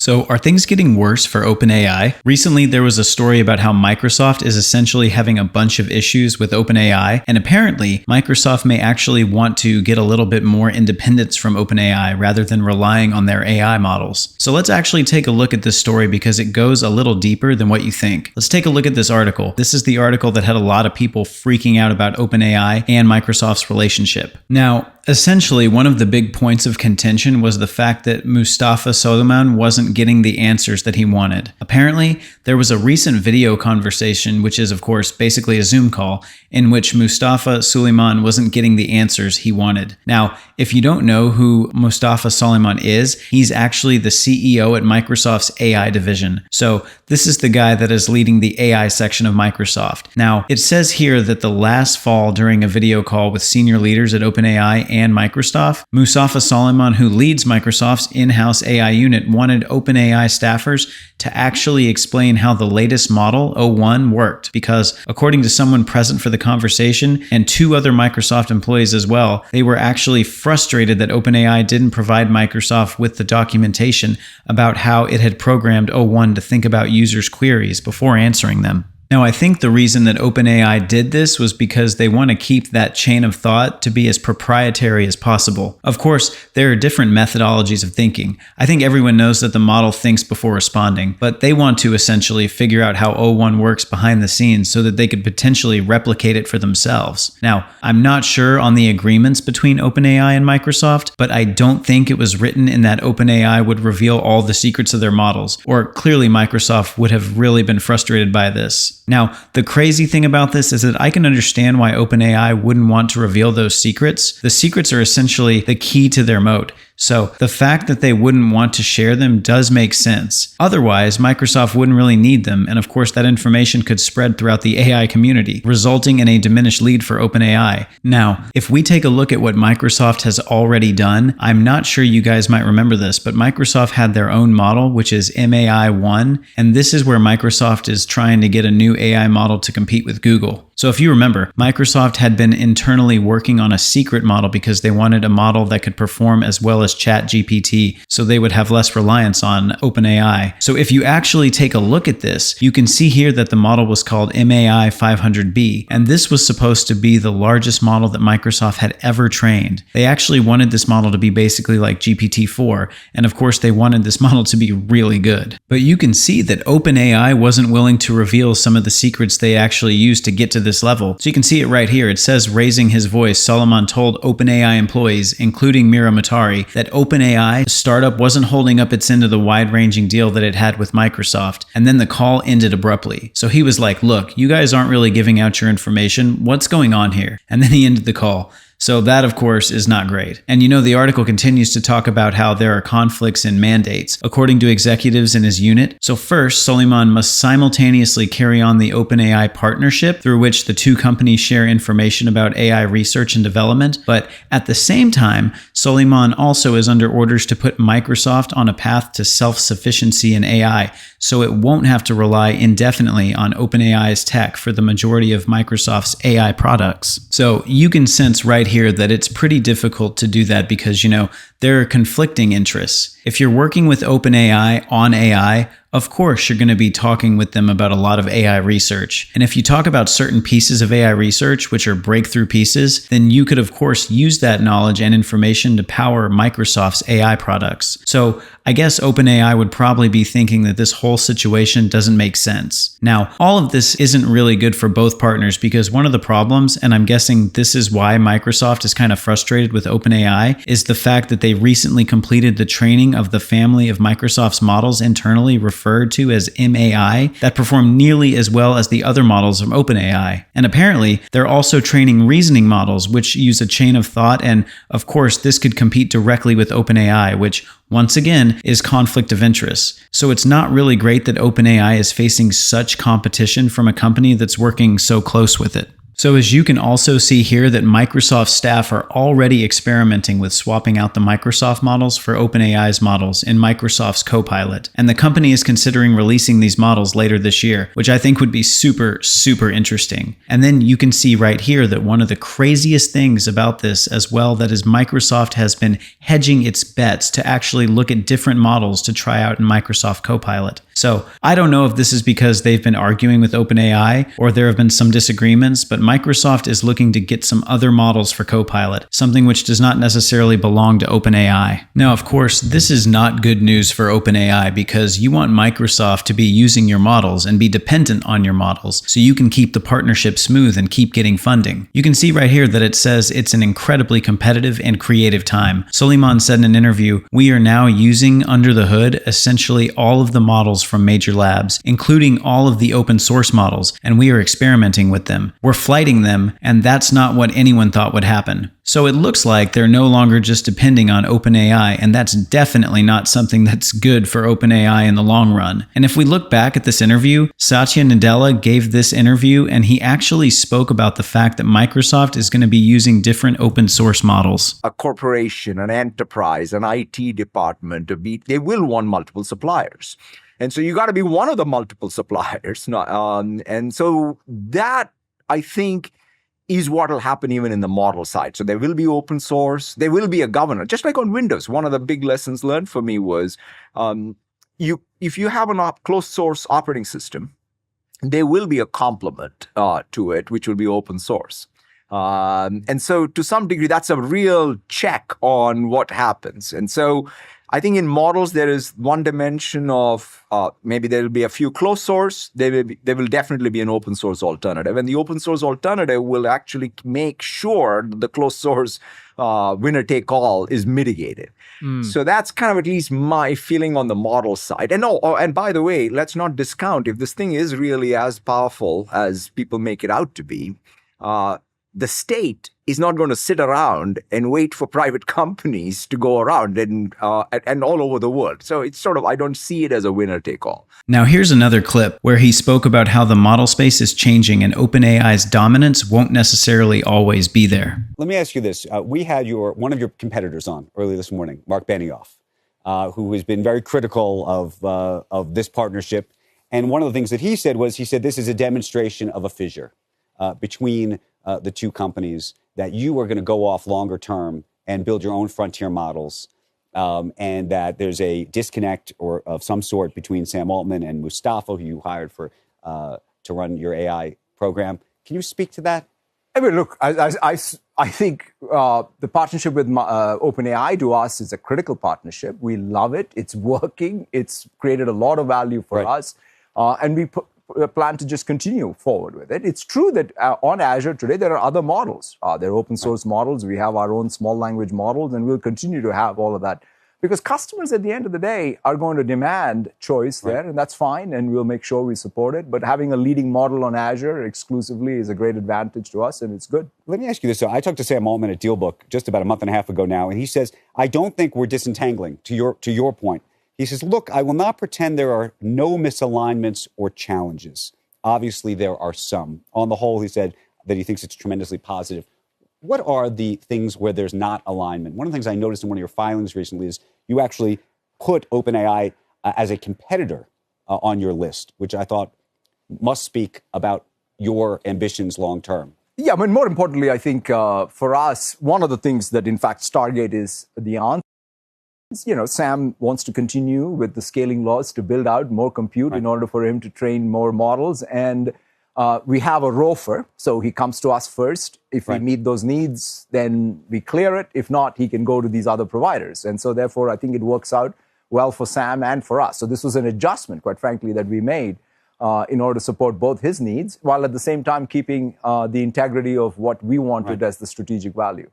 So are things getting worse for OpenAI? Recently, there was a story about how Microsoft is essentially having a bunch of issues with OpenAI, and apparently, Microsoft may actually want to get a little bit more independence from OpenAI rather than relying on their AI models. So let's actually take a look at this story because it goes a little deeper than what you think. Let's take a look at this article. This is the article that had a lot of people freaking out about OpenAI and Microsoft's relationship. Now, essentially, one of the big points of contention was the fact that Mustafa Suleyman wasn't getting the answers that he wanted. Apparently, there was a recent video conversation, which is, of course, basically a Zoom call, in which Mustafa Suleyman wasn't getting the answers he wanted. Now, if you don't know who Mustafa Suleyman is, he's actually the CEO at Microsoft's AI division. So this is the guy that is leading the AI section of Microsoft. Now, it says here that the last fall during a video call with senior leaders at OpenAI and Microsoft, Mustafa Suleyman, who leads Microsoft's in-house AI unit, wanted OpenAI staffers to actually explain how the latest model, O1, worked, because according to someone present for the conversation and two other Microsoft employees as well, they were actually frustrated that OpenAI didn't provide Microsoft with the documentation about how it had programmed O1 to think about users' queries before answering them. Now, I think the reason that OpenAI did this was because they want to keep that chain of thought to be as proprietary as possible. Of course, there are different methodologies of thinking. I think everyone knows that the model thinks before responding, but they want to essentially figure out how O1 works behind the scenes so that they could potentially replicate it for themselves. Now, I'm not sure on the agreements between OpenAI and Microsoft, but I don't think it was written in that OpenAI would reveal all the secrets of their models, or clearly Microsoft would have really been frustrated by this. Now, the crazy thing about this is that I can understand why OpenAI wouldn't want to reveal those secrets. The secrets are essentially the key to their moat. So the fact that they wouldn't want to share them does make sense. Otherwise, Microsoft wouldn't really need them, and of course that information could spread throughout the AI community, resulting in a diminished lead for OpenAI. Now, if we take a look at what Microsoft has already done, I'm not sure you guys might remember this, but Microsoft had their own model, which is MAI-1, and this is where Microsoft is trying to get a new AI model to compete with Google. So if you remember, Microsoft had been internally working on a secret model because they wanted a model that could perform as well as ChatGPT, so they would have less reliance on OpenAI. So if you actually take a look at this, you can see here that the model was called MAI 500B, and this was supposed to be the largest model that Microsoft had ever trained. They actually wanted this model to be basically like GPT-4, and of course they wanted this model to be really good. But you can see that OpenAI wasn't willing to reveal some of the secrets they actually used to get to this level. So you can see it right here. It says, raising his voice, Suleyman told OpenAI employees, including Mira Matari, that OpenAI, the startup, wasn't holding up its end of the wide-ranging deal that it had with Microsoft. And then the call ended abruptly. So he was like, look, you guys aren't really giving out your information. What's going on here? And then he ended the call. So that, of course, is not great. And the article continues to talk about how there are conflicts in mandates, according to executives in his unit. So first, Suleyman must simultaneously carry on the OpenAI partnership through which the two companies share information about AI research and development. But at the same time, Suleyman also is under orders to put Microsoft on a path to self-sufficiency in AI, so it won't have to rely indefinitely on OpenAI's tech for the majority of Microsoft's AI products. So you can sense right here that it's pretty difficult to do that because, there are conflicting interests. If you're working with OpenAI on AI, of course, you're going to be talking with them about a lot of AI research. And if you talk about certain pieces of AI research, which are breakthrough pieces, then you could, of course, use that knowledge and information to power Microsoft's AI products. So I guess OpenAI would probably be thinking that this whole situation doesn't make sense. Now, all of this isn't really good for both partners because one of the problems, and I'm guessing this is why Microsoft is kind of frustrated with OpenAI, is the fact that they recently completed the training of the family of Microsoft's models internally referred to as MAI that perform nearly as well as the other models from OpenAI. And apparently, they're also training reasoning models which use a chain of thought, and of course, this could compete directly with OpenAI, which once again is conflict of interest. So it's not really great that OpenAI is facing such competition from a company that's working so close with it. So as you can also see here that Microsoft staff are already experimenting with swapping out the Microsoft models for OpenAI's models in Microsoft's Copilot. And the company is considering releasing these models later this year, which I think would be super, super interesting. And then you can see right here that one of the craziest things about this as well that is Microsoft has been hedging its bets to actually look at different models to try out in Microsoft Copilot. So I don't know if this is because they've been arguing with OpenAI or there have been some disagreements, but Microsoft is looking to get some other models for Copilot, something which does not necessarily belong to OpenAI. Now, of course, this is not good news for OpenAI because you want Microsoft to be using your models and be dependent on your models so you can keep the partnership smooth and keep getting funding. You can see right here that it says it's an incredibly competitive and creative time. Suleiman said in an interview, "We are now using under the hood essentially all of the models from major labs, including all of the open source models, and we are experimenting with them. We're flighting them, and that's not what anyone thought would happen." So it looks like they're no longer just depending on OpenAI, and that's definitely not something that's good for OpenAI in the long run. And if we look back at this interview, Satya Nadella gave this interview, and he actually spoke about the fact that Microsoft is going to be using different open source models. A corporation, an enterprise, an IT department, they will want multiple suppliers. And so you got to be one of the multiple suppliers. And so that, I think, is what will happen even in the model side. So there will be open source. There will be a governor, just like on Windows. One of the big lessons learned for me was if you have a closed source operating system, there will be a complement to it, which will be open source. And so to some degree, that's a real check on what happens. And so I think in models, there is one dimension of maybe there will be a few closed source. There will definitely be an open source alternative. And the open source alternative will actually make sure that the closed source winner take all is mitigated. So that's kind of at least my feeling on the model side. And and by the way, let's not discount if this thing is really as powerful as people make it out to be. The state is not going to sit around and wait for private companies to go around and all over the world. So it's sort of, I don't see it as a winner take all. Now here's another clip where he spoke about how the model space is changing and OpenAI's dominance won't necessarily always be there. Let me ask you this. We had one of your competitors on earlier this morning, Mark Benioff, who has been very critical of this partnership. And one of the things that he said this is a demonstration of a fissure between the two companies, that you are going to go off longer term and build your own frontier models, and that there's a disconnect or of some sort between Sam Altman and Mustafa, who you hired to run your AI program. Can you speak to that? I mean, look, I think the partnership with OpenAI to us is a critical partnership. We love it. It's working. It's created a lot of value for us. And we plan to just continue forward with it. It's true that on Azure today, there are other models. There are open source models. We have our own small language models, and we'll continue to have all of that. Because customers at the end of the day are going to demand choice there, and that's fine, and we'll make sure we support it. But having a leading model on Azure exclusively is a great advantage to us, and it's good. Let me ask you this. So I talked to Sam Altman at DealBook just about a month and a half ago now, and he says, I don't think we're disentangling, to your point. He says, look, I will not pretend there are no misalignments or challenges. Obviously, there are some. On the whole, he said that he thinks it's tremendously positive. What are the things where there's not alignment? One of the things I noticed in one of your filings recently is you actually put OpenAI as a competitor on your list, which I thought must speak about your ambitions long term. Yeah, but more importantly, I think for us, one of the things that, in fact, Stargate is the answer. You know, Sam wants to continue with the scaling laws to build out more compute in order for him to train more models. And we have a ROFR, so he comes to us first. If we meet those needs, then we clear it. If not, he can go to these other providers. And so therefore, I think it works out well for Sam and for us. So this was an adjustment, quite frankly, that we made in order to support both his needs, while at the same time keeping the integrity of what we wanted as the strategic value.